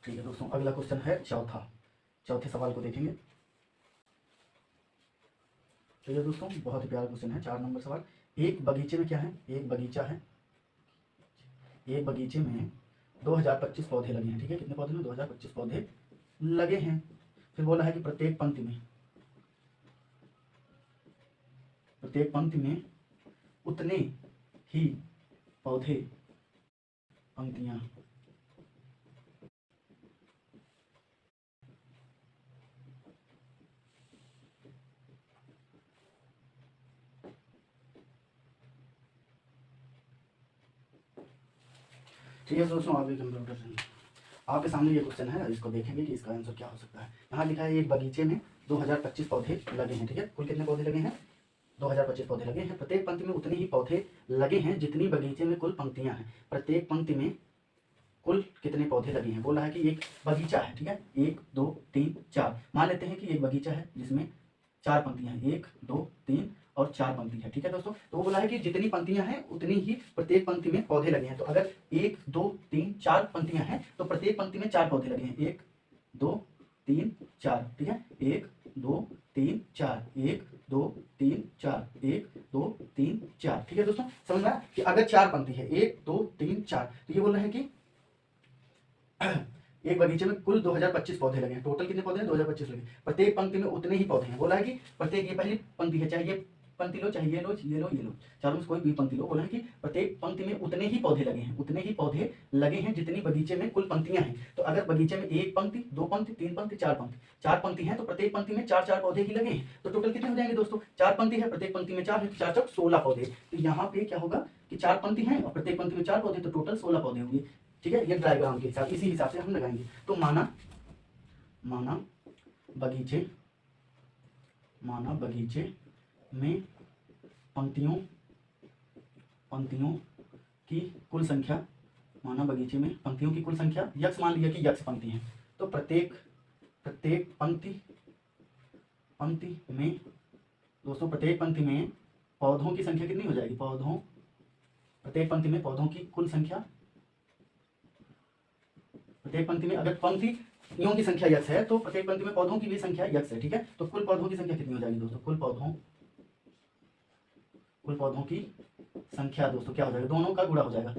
ठीक है दोस्तों, अगला क्वेश्चन है चौथे सवाल को देखेंगे। तो ये दोस्तों बहुत ही प्यारा क्वेश्चन है, 4 नंबर सवाल। एक बगीचे में क्या है, एक बगीचा है, एक बगीचे में 2025 पौधे लगे हैं। ठीक है, कितने पौधे में, 2025 पौधे लगे हैं। फिर बोला है कि प्रत्येक पंक्ति में उतने ही पौधे, पंक्तियां ठीक है दोस्तों, आगे कंप्यूटर आपके सामने ये क्वेश्चन है, इसको देखेंगे कि इसका आंसर क्या हो सकता है। यहाँ लिखा है एक बगीचे में 2025 पौधे लगे हैं। ठीक है, कुल कितने पौधे लगे हैं, 2025 पौधे लगे हैं। प्रत्येक पंक्ति में उतने ही पौधे लगे हैं जितनी बगीचे में कुल पंक्तियां हैं। प्रत्येक पंक्ति में कुल कितने पौधे लगे हैं, बोला है कि एक बगीचा है। ठीक है, 1 2 3 4, मान लेते हैं कि एक बगीचा है जिसमें 4 पंक्तियां हैं, 1 2 3 और 4 पंक्ति है। ठीक है दोस्तों, तो वो बोला है कि जितनी पंक्तियां हैं उतनी ही प्रत्येक पंक्ति में पौधे लगे हैं। तो अगर 1 2 3 4 पंक्तियां हैं तो प्रत्येक पंक्ति में 4 पौधे लगे हैं, 1 2 3 4। ठीक है, 1 2 3 4, 1 2 3 4, 1 2 3 4। ठीक है दोस्तों, समझ में आया कि अगर 4 पंक्ति है, 1 2 3 4, तो ये बोल रहे हैं कि एक बगीचे में कुल 2025 पौधे लगे हैं। टोटल कितने पौधे हैं, 2025 लगे। प्रत्येक पंक्ति में उतने ही पौधे हैं। बोला है कि प्रत्येक, ये पहली पंक्ति है, चाहे ये पंक्ति लो, चाहे ये लो, ये लो, ये लो, चारों में कोई भी पंक्ति लो। बोला है कि प्रत्येक पंक्ति में उतने ही पौधे लगे हैं, उतने ही पौधे लगे हैं जितनी बगीचे में कुल पंक्तियां हैं। तो अगर बगीचे में 1 पंक्ति 2 पंक्ति 3 पंक्ति 4 पंक्ति, 4 पंक्ति है तो प्रत्येक पंक्ति में 4 पौधे ही लगे हैं। तो टोटल कितने हो जाएंगे दोस्तों, 4 पंक्ति है, प्रत्येक पंक्ति में 4 है, तो 4 4 16 पौधे। तो यहाँ पे क्या होगा कि 4 पंक्ति है और प्रत्येक पंक्ति में 4 पौधे, तो टोटल 16 पौधे होंगे। ठीक है, ये डायग्राम के हिसाब, इसी हिसाब से हम लगाएंगे। तो माना बगीचे में पंक्तियों की कुल संख्या, माना बगीचे में पंक्तियों की कुल संख्या, यक्स मान लिया कि यक्स पंक्ति है। तो प्रत्येक पंक्ति में दोस्तों, प्रत्येक पंक्ति में पौधों की संख्या कितनी हो जाएगी, प्रत्येक पंक्ति में पौधों की कुल संख्या, प्रत्येक पंक्ति में अगर पंक्तियों की संख्या यक्स है तो प्रत्येक पंक्ति में पौधों की भी संख्या यक्स है। ठीक है, तो कुल पौधों की संख्या कितनी हो जाएगी दोस्तों, कुल पौधों की संख्या दोस्तों क्या हो जाएगा, दोनों का गुणा हो जाएगा।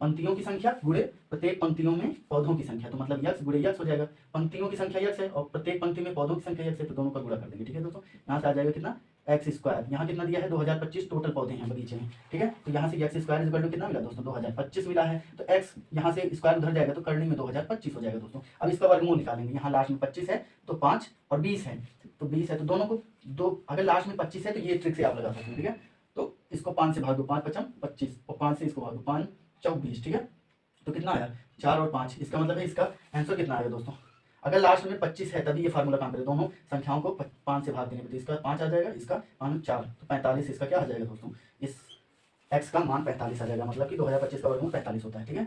पंक्तियों की संख्या गुणे प्रत्येक पंक्तियों में पौधों की संख्या, तो मतलब यक्स गुणे यक्स हो जाएगा। पंक्तियों की संख्या यक्स है और प्रत्येक पंक्ति में पौधों की संख्या यक्स है, तो दोनों का गुणा कर देंगे। ठीक है दोस्तों, यहाँ से आ जाएगा कितना, x²। यहाँ कितना दिया है, 2025 टोटल पौधे हैं बगीचे में। ठीक है, तो यहाँ से x² कितना मिला दोस्तों, 2025 मिला है। तो x यहाँ से स्क्वायर उधर जाएगा तो करने में 2025 हो जाएगा दोस्तों। अब इसका वर्गमूल निकालेंगे, यहाँ लास्ट में 25 है तो 5 और 20 है, तो 20 है तो दोनों को दो, अगर लास्ट में 25 है तो ये ट्रिक से आप लगा सकते हैं। ठीक है, तो इसको 5 से भाग दो, 5 5 25 और 5 से इसको भाग दो, 5 24। ठीक है, तो कितना आया, 4 और 5। इसका मतलब है इसका आंसर कितना आएगा दोस्तों, अगर लास्ट में 25 है तभी ये फार्मूला काम करेगा, दोनों संख्याओं को 5 से भाग देने पे, तो इसका 5 आ जाएगा, इसका मान 4, तो 45। इसका क्या आ जाएगा दोस्तों, इस x का मान 45 आ जाएगा, मतलब कि 2025 का वर्गमूल 45 होता है। ठीक है,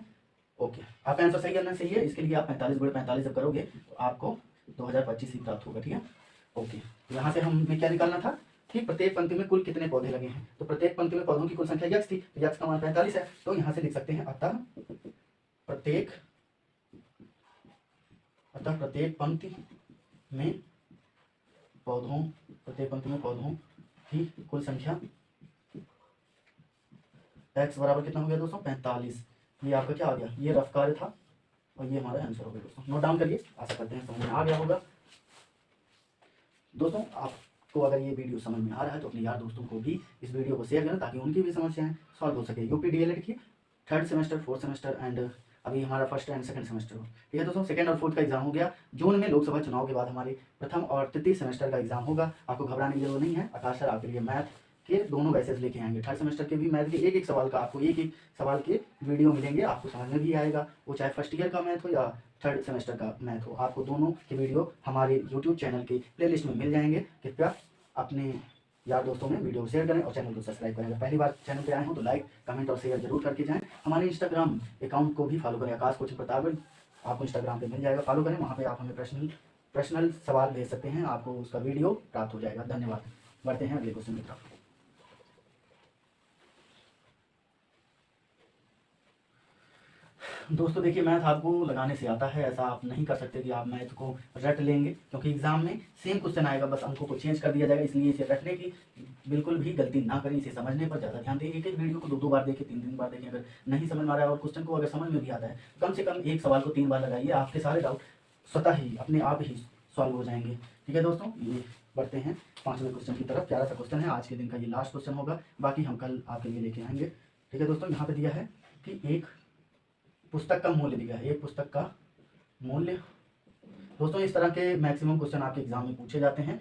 ओके, आपका आंसर सही करना सही है। इसके लिए आप 45 × 45 जब करोगे तो आपको 2025 ही प्राप्त होगा। ठीक है, ओके, यहाँ से हमें क्या निकालना था कि प्रत्येक पंक्ति में कुल कितने पौधे लगे हैं। तो प्रत्येक पंक्ति में पौधों की कुल संख्या यक्स थी, तो यक्स का मान 45 है, तो यहाँ से लिख सकते हैं अतः प्रत्येक पंक्ति में पौधों की कुल संख्या x बराबर कितना हो गया दोस्तों, 45। ये आपका क्या आ गया, ये रफ कार्य था और ये हमारा आंसर हो गया दोस्तों। नोट डाउन करिए, आशा करते हैं समझ में आ गया होगा दोस्तों। आपको अगर ये वीडियो समझ में आ रहा है तो अपने यार दोस्तों को भी इस वीडियो को शेयर करें ताकि उनकी भी समस्याएं सॉल्व हो सके। यूपी डीएलएड की 3rd semester 4th semester and अभी हमारा 1st एंड 2nd सेमेस्टर हो। ठीक है दोस्तों, 2nd और 4th का एग्जाम हो गया। जून में लोकसभा चुनाव के बाद हमारे प्रथम और तृतीय सेमेस्टर का एग्जाम होगा। आपको घबराने की जरूरत नहीं है, आकाश सर आपके लिए मैथ के दोनों बैचेस लेके आएंगे। 3rd सेमेस्टर के भी मैथ के एक सवाल का आपको एक सवाल के वीडियो मिलेंगे, आपको समझ में भी आएगा, वो चाहे फर्स्ट ईयर का मैथ हो या 3rd सेमेस्टर का मैथ हो, आपको दोनों के वीडियो हमारे यूट्यूब चैनल के प्लेलिस्ट में मिल जाएंगे। कृपया अपने यार दोस्तों में वीडियो को शेयर करें और चैनल को सब्सक्राइब करें। अगर पहली बार चैनल पे आए हो तो लाइक कमेंट और शेयर जरूर करके जाएं। हमारे इंस्टाग्राम अकाउंट को भी फॉलो करें, आकाश कोचिंग प्रतापगढ़, आपको इंस्टाग्राम पे मिल जाएगा, फॉलो करें। वहाँ पे आप हमें पर्सनल सवाल भेज सकते हैं, आपको उसका वीडियो प्राप्त हो जाएगा। धन्यवाद। बढ़ते हैं अगले क्वेश्चन की तरफ। दोस्तों देखिए, मैथ आपको लगाने से आता है, ऐसा आप नहीं कर सकते कि आप मैथ को रट लेंगे, क्योंकि एग्जाम में सेम क्वेश्चन आएगा, बस अंकों को चेंज कर दिया जाएगा। इसलिए इसे रटने की बिल्कुल भी गलती ना करें, इसे समझने पर ज़्यादा ध्यान दें। एक एक वीडियो को दो दो बार देखें, तीन तीन बार देखें। अगर नहीं समझ में आ रहा है और क्वेश्चन को अगर समझ में भी आता है, कम से कम एक सवाल को 3 बार लगाइए, आपके सारे डाउट स्वतः ही अपने आप ही सॉल्व हो जाएंगे। ठीक है दोस्तों, ये बढ़ते हैं 5वें क्वेश्चन की तरफ। प्यारा सा क्वेश्चन है, आज के दिन का ये लास्ट क्वेश्चन होगा, बाकी हम कल आपके लिए लेके आएंगे। ठीक है दोस्तों, यहाँ पे दिया है कि एक पुस्तक का मूल्य दिया है, एक पुस्तक का मूल्य। दोस्तों इस तरह के मैक्सिमम क्वेश्चन आपके एग्जाम में पूछे जाते हैं,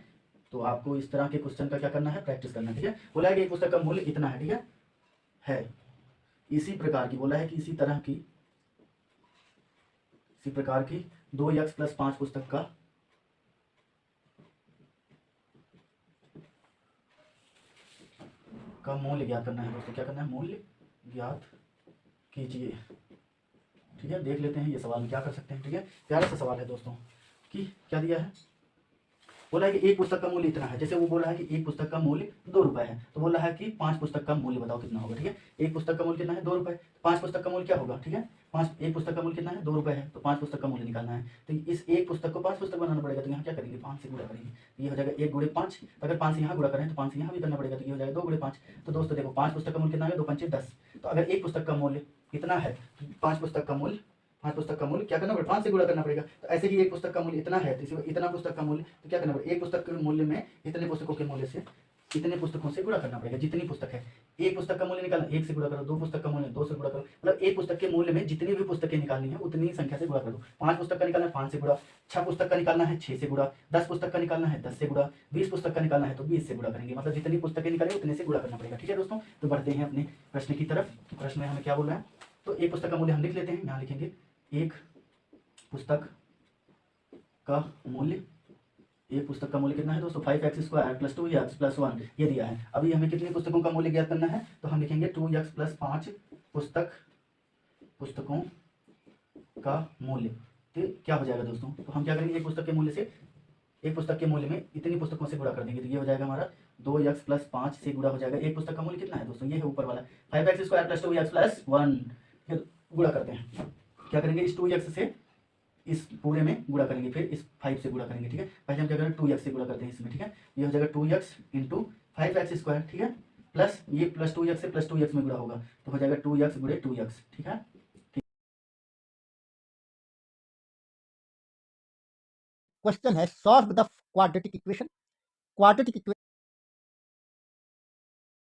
तो आपको इस तरह के क्वेश्चन का क्या करना है, प्रैक्टिस करना है। ठीक है, बोला है कि एक पुस्तक का मूल्य इतना है। ठीक है इसी प्रकार की बोला है कि इसी प्रकार की 2x+5 पुस्तक का मूल्य ज्ञात करना है। दोस्तों क्या करना है, मूल्य ज्ञात कीजिए। ठीक है, देख लेते हैं ये सवाल में क्या कर सकते हैं। ठीक है, प्यारा सा सवाल है दोस्तों कि क्या दिया है, बोला है कि एक पुस्तक का मूल्य इतना है। जैसे वो बोला है कि एक पुस्तक का मूल्य 2 रुपए है, तो बोला है कि 5 पुस्तक का मूल्य बताओ कितना होगा। ठीक है, एक पुस्तक का मूल्य कितना है, 2 रुपए। 5 पुस्तक का मूल्य क्या होगा, ठीक है, एक पुस्तक का मूल्य कितना है, 2 रुपए है, तो 5 पुस्तक का मूल्य निकालना है। तो इस एक पुस्तक को 5 पुस्तक बनाना पड़ेगा, तो यहाँ क्या करेंगे, 5 से गुणा करेंगे, तो ये हो जाएगा 1 गुणे 5। तो अगर 5 से यहाँ गुणा करें तो 5 से यहाँ भी करना पड़ेगा, तो ये हो जाएगा 2 गुणे 5। तो दोस्तों देखो, 5 पुस्तक का मूल्य कितना है, 2 पंचे 10। तो अगर एक पुस्तक का मूल्य कितना है, तो 5 पुस्तक का मूल्य क्या करना पड़ेगा, 5 से गुणा करना पड़ेगा। तो ऐसे ही एक पुस्तक का मूल्य इतना है, तो इसी इतना पुस्तक का मूल्य, तो क्या करना पड़ेगा, एक पुस्तक के मूल्य में इतने पुस्तकों के मूल्य से इतने पुस्तकों से गुणा करना पड़ेगा। जितनी पुस्तक है, एक पुस्तक का मूल्य निकालना, 1 से गुणा करो, 2 पुस्तक का मूल्य 2 से गुणा करो, मतलब एक पुस्तक के मूल्य में जितनी भी पुस्तकें निकालनी है उतनी संख्या से गुणा कर दो। 5 पुस्तक का निकालना है 5 से गुणा, 6 पुस्तक का निकालना है 6 से गुणा, 10 पुस्तक का निकालना है 10 से गुणा, 20 पुस्तक का निकालना है तो 20 से गुणा करेंगे, मतलब जितनी पुस्तकें निकालेंगे उतने से गुणा करना पड़ेगा। ठीक है दोस्तों, तो बढ़ते हैं अपने प्रश्न की तरफ। प्रश्न में हमें क्या बोल रहा है, तो एक पुस्तक का मूल्य हम लिख लेते हैं, यहाँ लिखेंगे एक पुस्तक का मूल्य। एक पुस्तक का मूल्य कितना है दोस्तों, 5x² + 2x + 1 ये दिया है। अभी हमें कितनी पुस्तकों का मूल्य ज्ञात करना है, तो हम लिखेंगे 2x + 5 पुस्तकों का मूल्य। तो क्या हो जाएगा दोस्तों, तो हम क्या करेंगे, एक पुस्तक के मूल्य में इतनी पुस्तकों से गुणा कर देंगे, तो ये हो जाएगा हमारा 2x + 5 से गुणा हो जाएगा। एक पुस्तक का मूल्य कितना है दोस्तों, ये है ऊपर वाला 5x² + 2x + 1। फिर गुणा करते हैं, क्या करेंगे, इस 2x से इस पूरे में गुणा करेंगे, फिर इस 5 से गुणा करेंगे। ठीक है, पहले हम क्या करेंगे, 2x से गुणा करते हैं इसमें। ठीक है, ये हो जाएगा 2x × 5x²। ठीक है, प्लस ये प्लस 2x से प्लस 2x में गुणा होगा, तो हो जाएगा 2x × 2x। ठीक है, क्वेश्चन है, solve the quadratic equation. Quadratic